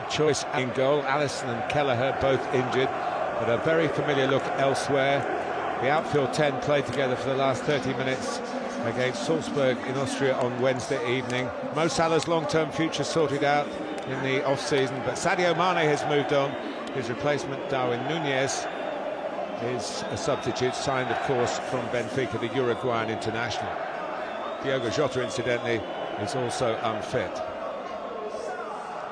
Good choice in goal. Allison and Kelleher both injured, but a very familiar look elsewhere. The outfield 10 played together for the last 30 minutes against Salzburg in Austria on Wednesday evening. Mo Salah's long-term future sorted out in the off-season, but Sadio Mane has moved on. His replacement, Darwin Nunez, is a substitute, signed, of course, from Benfica, the Uruguayan international. Diogo Jota, incidentally, is also unfit.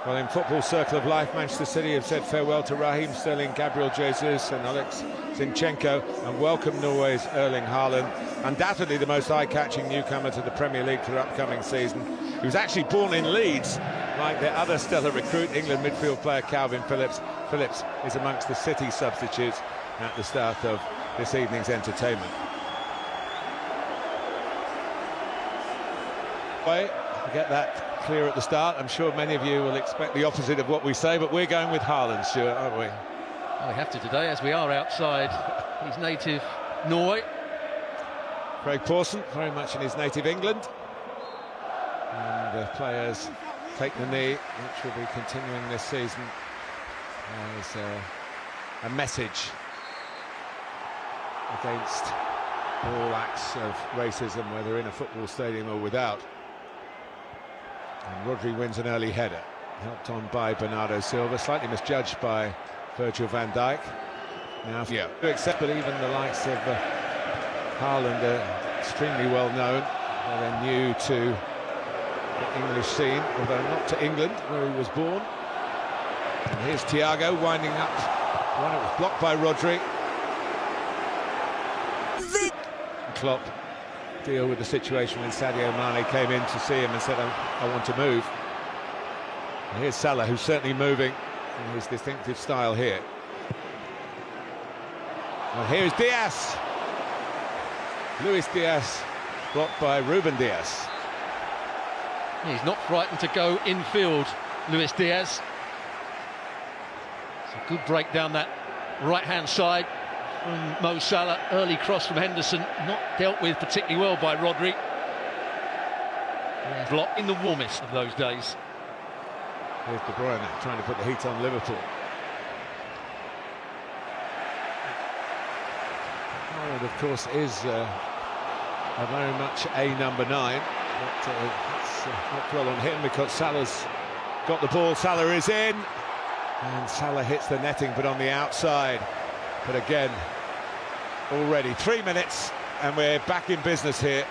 Well, in Football Circle of Life, Manchester City have said farewell to Raheem Sterling, Gabriel Jesus and Alex Zinchenko, and welcome Norway's Erling Haaland, undoubtedly the most eye-catching newcomer to the Premier League for the upcoming season. He was actually born in Leeds, like their other stellar recruit, England midfield player Calvin Phillips. Phillips is amongst the City substitutes at the start of this evening's entertainment. To get that clear at the start, I'm sure many of you will expect the opposite of what we say, but we're going with Haaland, Stuart, aren't we? Well, we have to today, as we are outside his native Norway. Craig Pawson, very much in his native England. And the players take the knee, which will be continuing this season as a message against all acts of racism, whether in a football stadium or without. And Rodri wins an early header, helped on by Bernardo Silva, slightly misjudged by Virgil van Dijk. Now, except that even the likes of Haaland are extremely well known. They're new to the English scene, although not to England, where he was born. And here's Thiago winding up one. It was blocked by Rodri. Klopp deal with the situation when Sadio Mane came in to see him and said, I want to move. And here's Salah, who's certainly moving in his distinctive style here. And here's Diaz. Luis Diaz, blocked by Ruben Diaz. He's not frightened to go infield, Luis Diaz. It's a good break down that right-hand side from Mo Salah. Early cross from Henderson, not dealt with particularly well by Rodri. Blocked in the warmest of those days. Here's De Bruyne trying to put the heat on Liverpool. Haaland, of course, is a very much a number 9. But it's not dwell on him because Salah's got the ball. Salah is in, and Salah hits the netting, but on the outside. But again, already 3 minutes, and we're back in business here.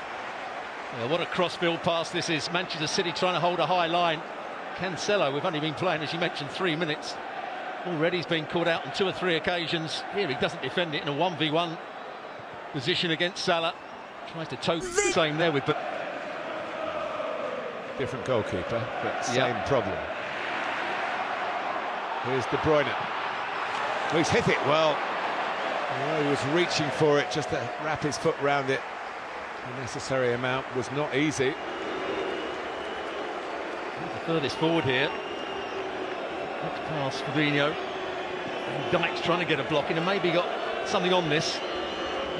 Yeah, what a cross-field pass this is. Manchester City trying to hold a high line. Cancelo, we've only been playing, as you mentioned, 3 minutes. Already he's been caught out on 2 or 3 occasions. Here he doesn't defend it in a 1v1 position against Salah. Tries to toe the same there with... Different goalkeeper, but same problem. Here's De Bruyne. Oh, he's hit it well. Oh, he was reaching for it just to wrap his foot round it. The necessary amount was not easy. The furthest forward here. Next pass, Fabinho. And Dykes trying to get a block in, and maybe got something on this.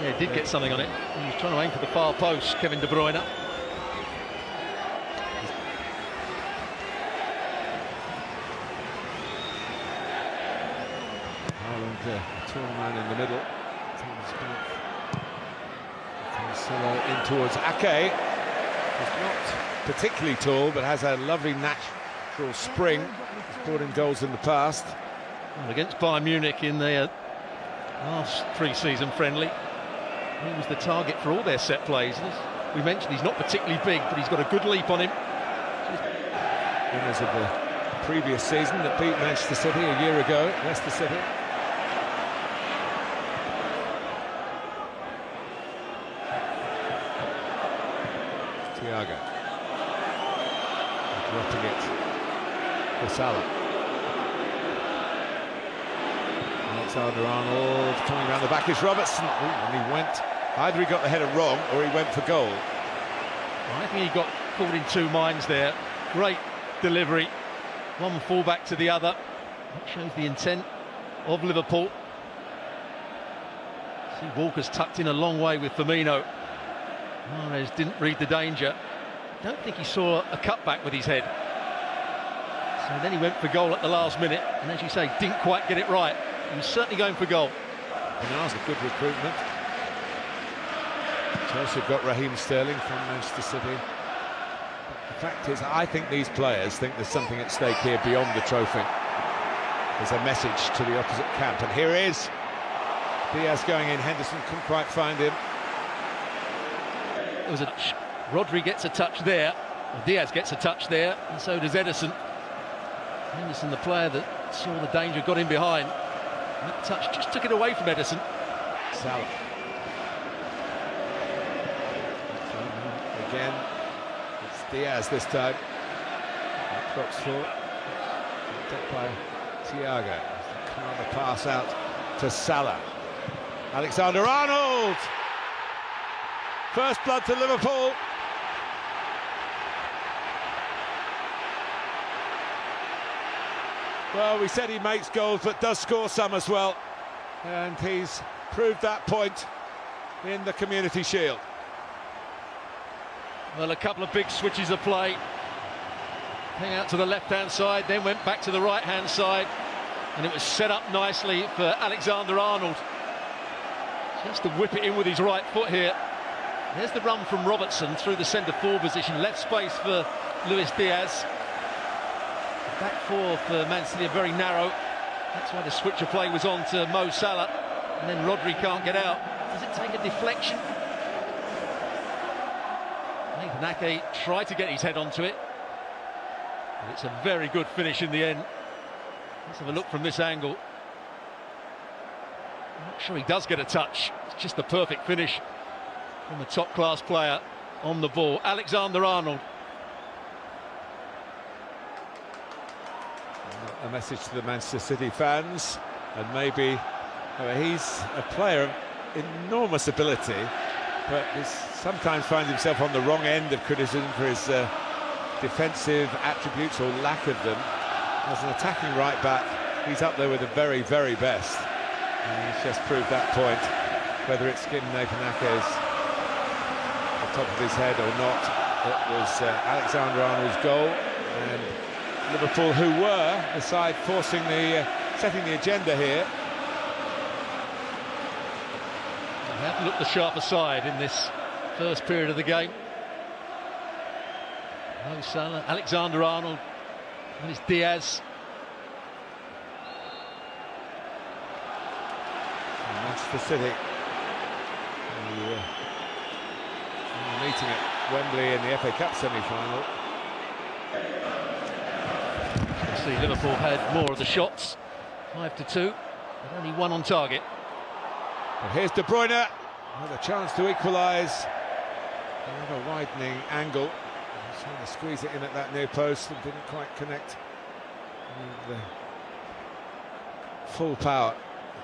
Yeah, did get something on it. He was trying to aim for the far post, Kevin De Bruyne. Tall man in the middle. Cancelo in towards Ake. He's not particularly tall, but has a lovely natural spring. He's brought in goals in the past. Well, against Bayern Munich in their last pre-season friendly, he was the target for all their set plays. As we mentioned, he's not particularly big, but he's got a good leap on him. Winners of the previous season that beat Manchester City a year ago, Leicester City. Thiago dropping it for Salah. Alexander-Arnold coming around the back is Robertson. And he went, either he got the header wrong or he went for goal. I think he got caught in 2 minds there. Great delivery, one fullback to the other. That shows the intent of Liverpool. See, Walker's tucked in a long way with Firmino. Mahrez didn't read the danger. Don't think he saw a cutback with his head. So then he went for goal at the last minute, and as you say, didn't quite get it right. He was certainly going for goal. And that's a good recruitment. Chelsea have got Raheem Sterling from Manchester City. The fact is, I think these players think there's something at stake here beyond the trophy. There's a message to the opposite camp, and here he is. Diaz going in, Henderson couldn't quite find him. It was Rodri gets a touch there, Diaz gets a touch there, and so does Ederson. Henderson, the player that saw the danger, got in behind. That touch just took it away from Ederson. Salah. Again, it's Diaz this time. Crocs for picked up by Thiago. The pass out to Salah. Alexander-Arnold! First blood to Liverpool. Well, we said he makes goals, but does score some as well. And he's proved that point in the Community Shield. Well, a couple of big switches of play. Came out to the left-hand side, then went back to the right-hand side. And it was set up nicely for Alexander-Arnold. Just to whip it in with his right foot here. There's the run from Robertson through the centre-forward position. Left space for Luis Diaz. The back four for Man City are very narrow. That's why the switch of play was on to Mo Salah. And then Rodri can't get out. Does it take a deflection? Nathan Ake tried to get his head onto it. But it's a very good finish in the end. Let's have a look from this angle. I'm not sure he does get a touch. It's just the perfect finish from a top-class player on the ball. Alexander-Arnold. A message to the Manchester City fans, and maybe he's a player of enormous ability, but he sometimes finds himself on the wrong end of criticism for his defensive attributes or lack of them. As an attacking right back, he's up there with the very, very best. And he's just proved that point, whether it's given Nathan Ake's the top of his head or not. It was Alexander-Arnold's goal, and Liverpool, who were the side forcing the setting the agenda here. They have looked the sharper side in this first period of the game. Mo Salah, Alexander-Arnold, and it's Diaz. Manchester City meeting at Wembley in the FA Cup semi-final. You see Liverpool had more of the shots, 5-2, but only one on target. But here's De Bruyne with a chance to equalise. Another widening angle. He's trying to squeeze it in at that near post and didn't quite connect with the full power.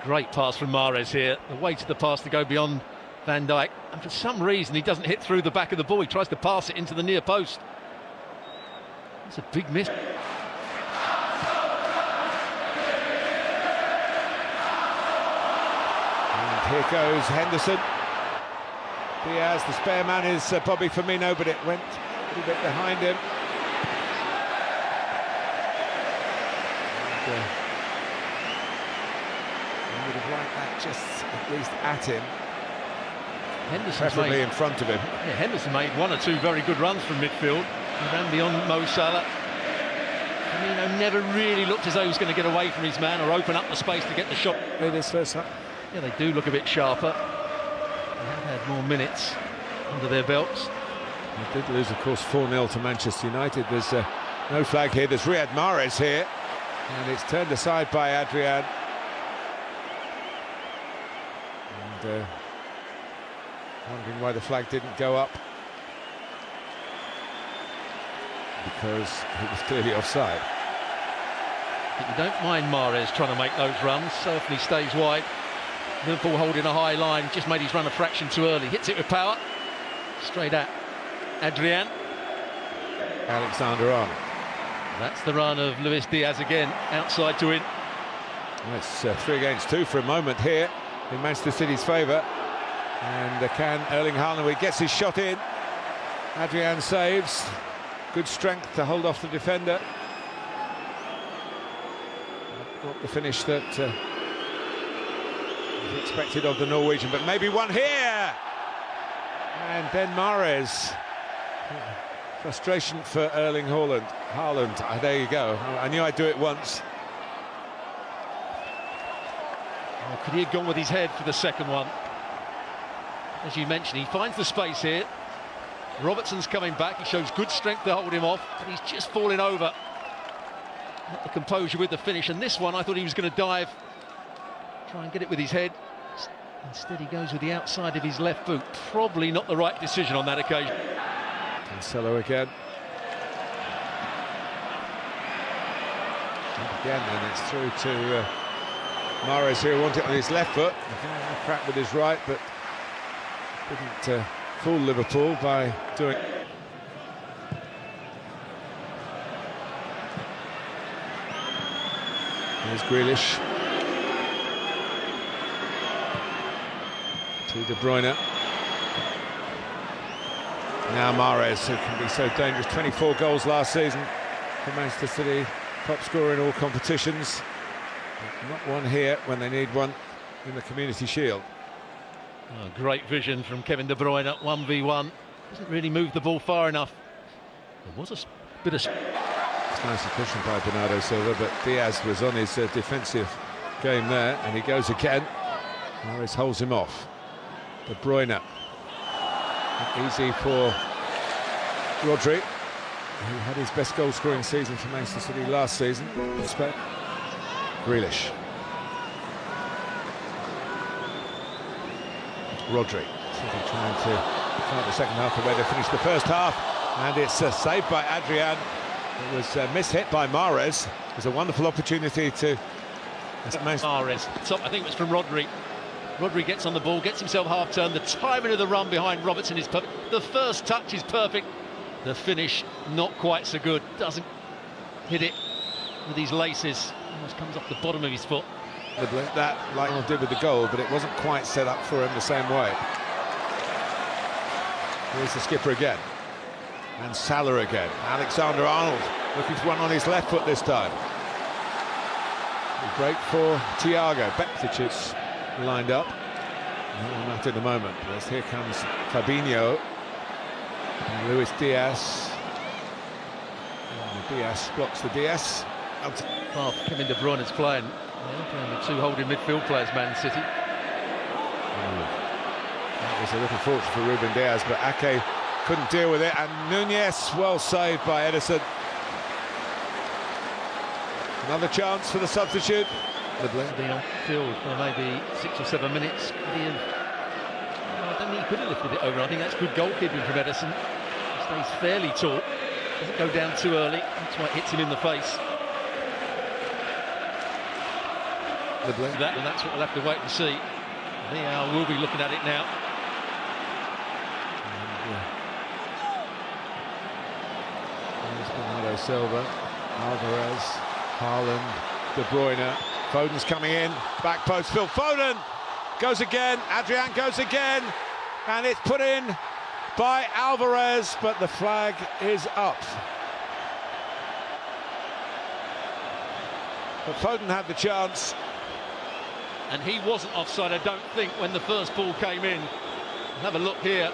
Great pass from Mahrez here. The way to the pass to go beyond Van Dijk, and for some reason he doesn't hit through the back of the ball. He tries to pass it into the near post. That's a big miss. And here goes Henderson. Diaz, the spare man is Bobby Firmino, but it went a little bit behind him. And, I would have liked that just at least at him. Preferably in front of him. Yeah, Henderson made one or two very good runs from midfield. He ran beyond Mo Salah. Firmino never really looked as though he was going to get away from his man or open up the space to get the shot. This first time. Yeah, they do look a bit sharper. They have had more minutes under their belts. They did lose, of course, 4-0 to Manchester United. There's no flag here. There's Riyad Mahrez here. And it's turned aside by Adrian. And wondering why the flag didn't go up, because it was clearly offside. But you don't mind Mahrez trying to make those runs, so if he stays wide. Liverpool holding a high line, just made his run a fraction too early. Hits it with power, straight at Adrian. Alexander-Arnold. That's the run of Luis Diaz again, outside to in. Well, it's 3 against 2 for a moment here in Manchester City's favour. And can Erling Haaland, he gets his shot in. Adrian saves. Good strength to hold off the defender. not the finish that was expected of the Norwegian, but maybe one here. And then Mahrez. Frustration for Erling Haaland. There you go. I knew I'd do it once. Oh, could he have gone with his head for the second one? As you mentioned, he finds the space here. Robertson's coming back. He shows good strength to hold him off, but he's just falling over. Not the composure with the finish. And this one, I thought he was going to dive, try and get it with his head. Instead, he goes with the outside of his left boot. Probably not the right decision on that occasion. Cancelo again. Again, and it's through to Mahrez, who wanted it on his left foot. A crack with his right, but didn't fool Liverpool by doing. Here's Grealish. To De Bruyne. Now Mahrez, who can be so dangerous. 24 goals last season for Manchester City, top scorer in all competitions. Not one here when they need one in the Community Shield. Oh, great vision from Kevin De Bruyne, 1v1. Doesn't really move the ball far enough. There was a bit of... It's nicely cushioned by Bernardo Silva, but Diaz was on his defensive game there, and he goes again. Mahrez holds him off. De Bruyne. Easy for Rodri, who had his best goal-scoring season for Manchester City last season. Grealish. Rodri. City trying to start the second half the way they finished the first half, and it's saved by Adrian. It was mishit by Mahrez. It was a wonderful opportunity to... Mahrez. Top, I think it was from Rodri. Rodri gets on the ball, gets himself half-turned. The timing of the run behind Robertson is perfect. The first touch is perfect. The finish, not quite so good. Doesn't hit it with his laces. Almost comes off the bottom of his foot. That, like he did with the goal, but it wasn't quite set up for him the same way. Here's the skipper again. And Salah again. Alexander-Arnold looking for one on his left foot this time. The break for Thiago. Betic is lined up. Not at the moment. As here comes Fabinho. And Luis Diaz. And Diaz blocks the Diaz. Oh, Kevin De Bruyne is playing. Playing the two holding midfield players, Man City. That was a little fortunate for Ruben Diaz, but Ake couldn't deal with it, and Nunez well saved by Edison. Another chance for the substitute. Being on field for maybe 6 or 7 minutes. I don't think he could have lifted it over. I think that's good goalkeeping from Edison. He stays fairly tall, doesn't go down too early. That's why it hits him in the face. And that's what we'll have to wait and see. VAR will be looking at it now. Bernardo Silva, Alvarez, Haaland, De Bruyne. Foden's coming in, back post, Phil Foden goes again, Adrian goes again, and it's put in by Alvarez, but the flag is up. But Foden had the chance. And he wasn't offside, I don't think, when the first ball came in. Have a look here.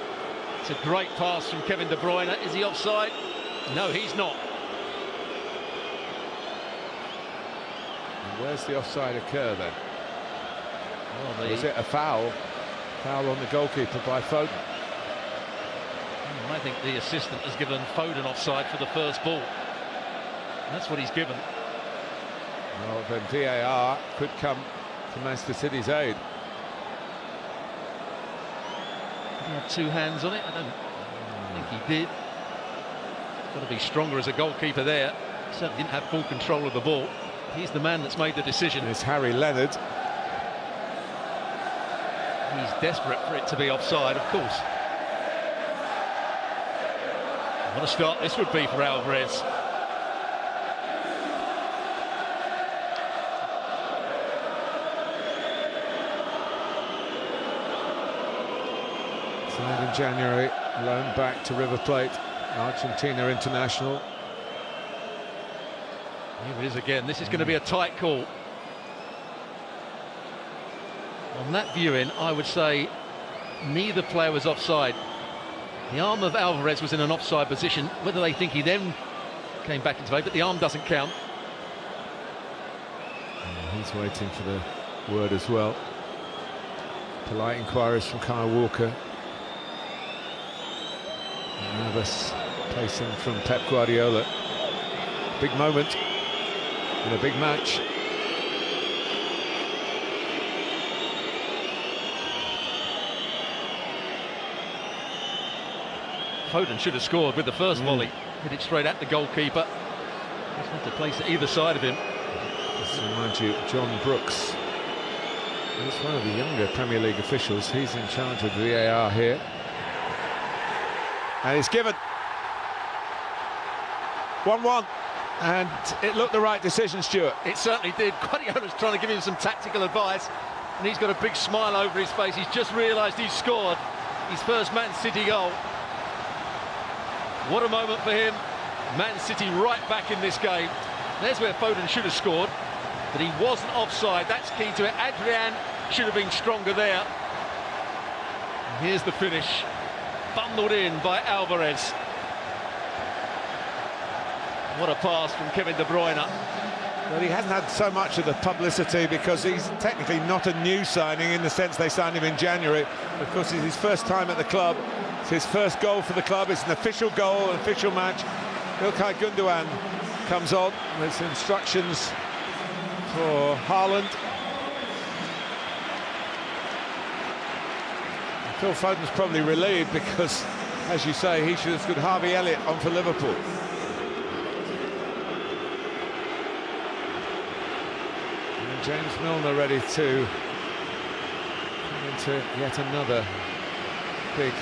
It's a great pass from Kevin De Bruyne. Is he offside? No, he's not. And where's the offside occur then? Well, is it a foul? Foul on the goalkeeper by Foden. I think the assistant has given Foden offside for the first ball. That's what he's given. Well, then VAR could come to Manchester City's aid. Did he have two hands on it? I don't think he did. Got to be stronger as a goalkeeper there. Certainly didn't have full control of the ball. He's the man that's made the decision. It's Harry Leonard. He's desperate for it to be offside, of course. What a start this would be for Alvarez. Signed in January, loaned back to River Plate, Argentina international. Here it is again. This is going to be a tight call. On that viewing, I would say neither player was offside. The arm of Alvarez was in an offside position. Whether they think he then came back into play, but the arm doesn't count. He's waiting for the word as well. Polite inquiries from Kyle Walker. Nervous placing from Pep Guardiola. Big moment in a big match. Foden should have scored with the first volley. Hit it straight at the goalkeeper. Just had to place it either side of him. Just to remind you, John Brooks is one of the younger Premier League officials. He's in charge of VAR here. And it's given. 1-1. And it looked the right decision, Stuart. It certainly did. Guardiola's trying to give him some tactical advice, and he's got a big smile over his face. He's just realised he's scored his first Man City goal. What a moment for him. Man City right back in this game. There's where Foden should have scored, but he wasn't offside. That's key to it. Adrian should have been stronger there. And here's the finish. Bundled in by Alvarez. What a pass from Kevin De Bruyne. Well, he hasn't had so much of the publicity because he's technically not a new signing in the sense they signed him in January. Of course, it's his first time at the club. It's his first goal for the club. It's an official goal, an official match. İlkay Gündoğan comes on with instructions for Haaland. Phil Foden's probably relieved because, as you say, he should have scored. Harvey Elliott on for Liverpool. And James Milner ready to come into yet another big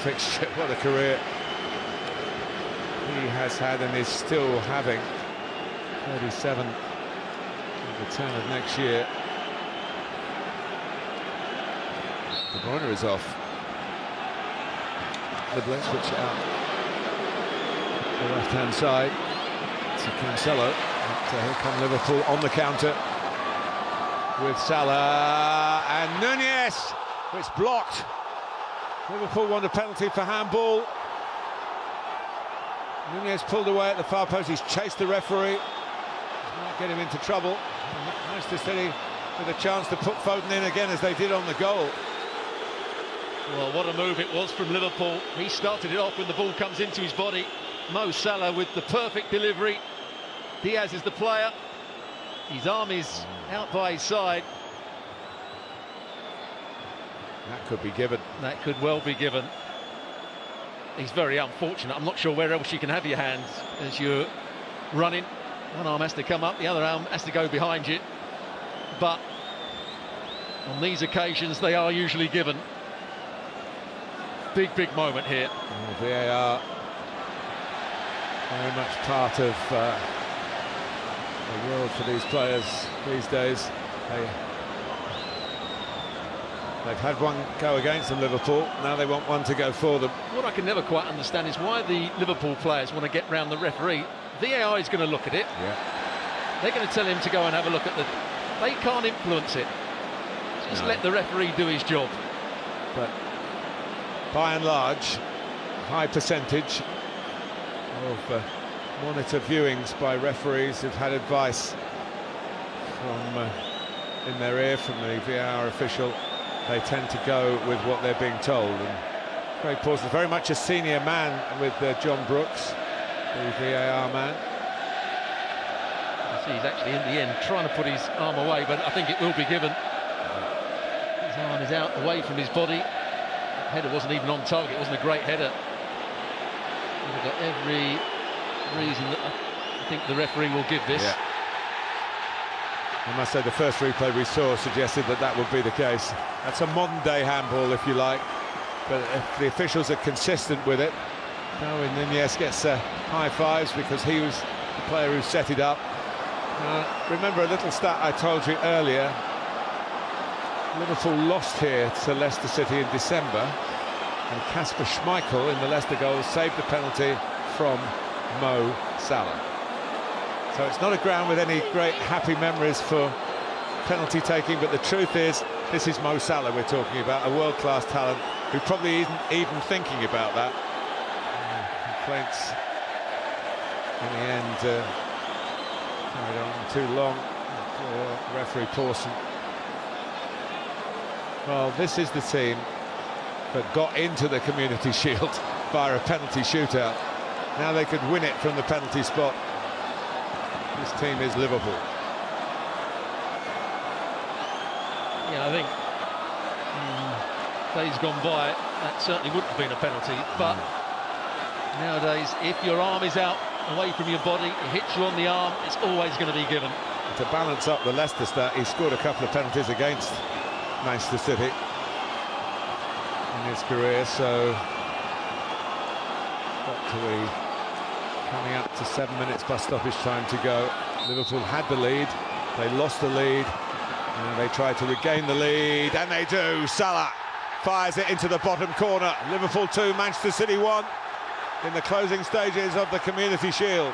fixture. What a career he has had and is still having. 37 at the turn of next year. De Bruyne is off. The blitz switch out the left-hand side to Cancelo. And here come Liverpool on the counter with Salah and Nunez. It's blocked. Liverpool want a penalty for handball. Nunez pulled away at the far post. He's chased the referee. Might get him into trouble. Manchester City with a chance to put Foden in again as they did on the goal. Well, what a move it was from Liverpool. He started it off when the ball comes into his body. Mo Salah with the perfect delivery. Diaz is the player. His arm is out by his side. That could be given. That could well be given. He's very unfortunate. I'm not sure where else you can have your hands as you're running. One arm has to come up, the other arm has to go behind you. But on these occasions, they are usually given. Big moment here. VAR very much part of the world for these players these days. They've had one go against them, Liverpool. Now they want one to go for them. What I can never quite understand is why the Liverpool players want to get round the referee. VAR is going to look at it. Yeah. They're going to tell him to go and have a look at the... They can't influence it. Just let the referee do his job. But by and large, high percentage of monitor viewings by referees who've had advice from in their ear from the VAR official. They tend to go with what they're being told. And Craig Pawson is very much a senior man with John Brooks, the VAR man. You see, he's actually in the end trying to put his arm away, but I think it will be given. His arm is out away from his body. The header wasn't even on target. It wasn't a great header. They've got every reason that I think the referee will give this. Yeah. I must say the first replay we saw suggested that that would be the case. That's a modern-day handball, if you like, but if the officials are consistent with it. Darwin Nunez gets high fives because he was the player who set it up. Remember a little stat I told you earlier. Liverpool lost here to Leicester City in December, and Kasper Schmeichel in the Leicester goal saved the penalty from Mo Salah. So it's not a ground with any great happy memories for penalty taking, but the truth is This is Mo Salah we're talking about, a world-class talent who probably isn't even thinking about that. Complaints in the end carried on too long for referee Pawson. Well, this is the team that got into the Community Shield via a penalty shootout. Now they could win it from the penalty spot. This team is Liverpool. Yeah, I think days gone by, that certainly wouldn't have been a penalty, but nowadays, if your arm is out away from your body, it hits you on the arm, it's always going to be given. To balance up the Leicester stat, he scored a couple of penalties against Manchester City in his career, so coming up to 7 minutes plus stoppage time to go. Liverpool had the lead, they lost the lead, and they try to regain the lead, and they do. Salah fires it into the bottom corner. Liverpool 2, Manchester City 1 in the closing stages of the Community Shield.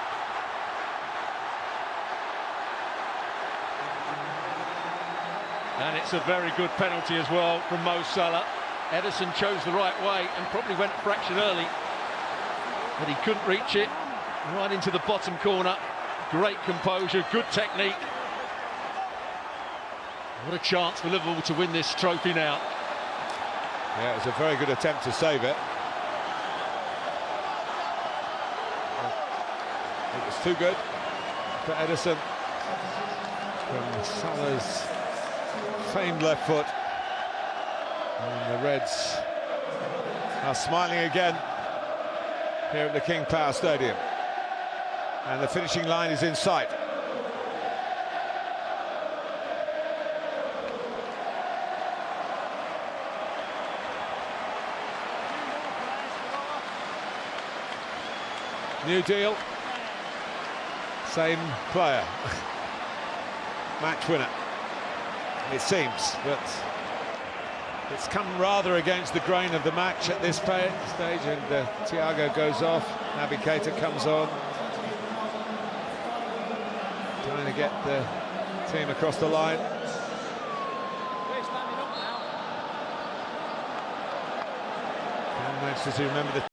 And it's a very good penalty as well from Mo Salah. Ederson chose the right way and probably went a fraction early, but he couldn't reach it. Right into the bottom corner. Great composure, good technique. What a chance for Liverpool to win this trophy now. Yeah, it was a very good attempt to save it. It was too good for Ederson. From Salah's famed left foot. And the Reds are smiling again here at the King Power Stadium. And the finishing line is in sight. New deal, same player, match winner, it seems, but it's come rather against the grain of the match at this stage, and Thiago goes off, Naby Keita comes on, trying to get the team across the line. Can Manchester City remember the